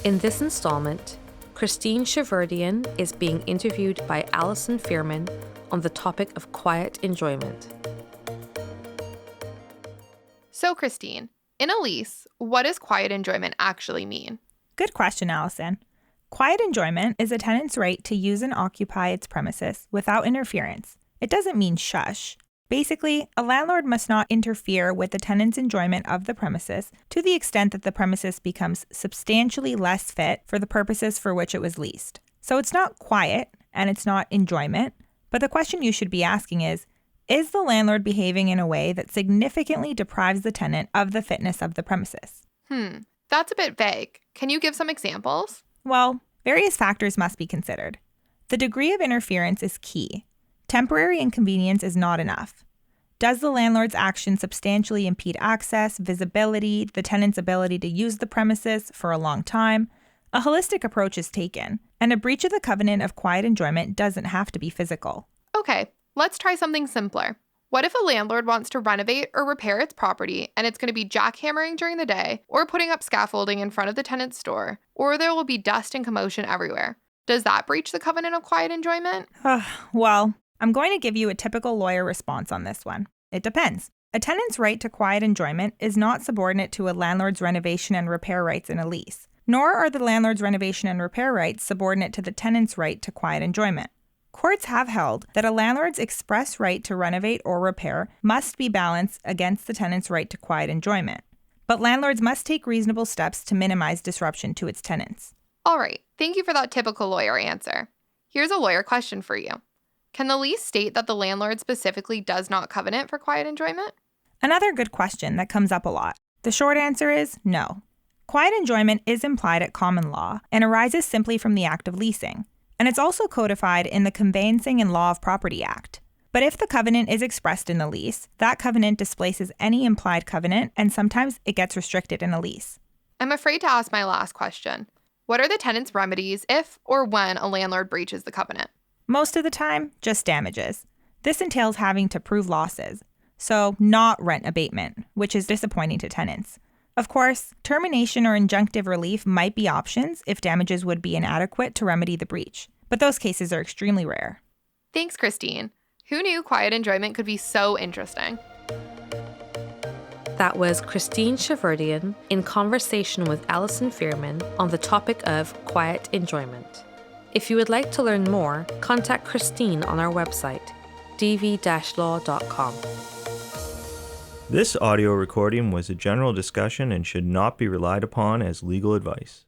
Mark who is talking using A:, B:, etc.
A: In this installment, Christine Shahverdian is being interviewed by Alison Fearman on the topic of quiet enjoyment.
B: So, Christine, in a lease, what does quiet enjoyment actually mean?
C: Good question, Alison. Quiet enjoyment is a tenant's right to use and occupy its premises without interference. It doesn't mean shush. Basically, a landlord must not interfere with the tenant's enjoyment of the premises to the extent that the premises becomes substantially less fit for the purposes for which it was leased. So it's not quiet and it's not enjoyment, but the question you should be asking is the landlord behaving in a way that significantly deprives the tenant of the fitness of the premises?
B: That's a bit vague. Can you give some examples?
C: Well, various factors must be considered. The degree of interference is key. Temporary inconvenience is not enough. Does the landlord's action substantially impede access, visibility, the tenant's ability to use the premises for a long time? A holistic approach is taken, and a breach of the covenant of quiet enjoyment doesn't have to be physical.
B: Okay, let's try something simpler. What if a landlord wants to renovate or repair its property and it's going to be jackhammering during the day, or putting up scaffolding in front of the tenant's store, or there will be dust and commotion everywhere? Does that breach the covenant of quiet enjoyment?
C: Well, I'm going to give you a typical lawyer response on this one. It depends. A tenant's right to quiet enjoyment is not subordinate to a landlord's renovation and repair rights in a lease, nor are the landlord's renovation and repair rights subordinate to the tenant's right to quiet enjoyment. Courts have held that a landlord's express right to renovate or repair must be balanced against the tenant's right to quiet enjoyment, but landlords must take reasonable steps to minimize disruption to its tenants.
B: All right, thank you for that typical lawyer answer. Here's a lawyer question for you. Can the lease state that the landlord specifically does not covenant for quiet enjoyment?
C: Another good question that comes up a lot. The short answer is no. Quiet enjoyment is implied at common law and arises simply from the act of leasing, and it's also codified in the Conveyancing and Law of Property Act. But if the covenant is expressed in the lease, that covenant displaces any implied covenant, and sometimes it gets restricted in a lease.
B: I'm afraid to ask my last question. What are the tenant's remedies if or when a landlord breaches the covenant?
C: Most of the time, just damages. This entails having to prove losses, so not rent abatement, which is disappointing to tenants. Of course, termination or injunctive relief might be options if damages would be inadequate to remedy the breach, but those cases are extremely rare.
B: Thanks, Christine. Who knew quiet enjoyment could be so interesting?
A: That was Christine Shahverdian in conversation with Alison Fearman on the topic of quiet enjoyment. If you would like to learn more, contact Christine on our website, dv-law.com.
D: This audio recording was a general discussion and should not be relied upon as legal advice.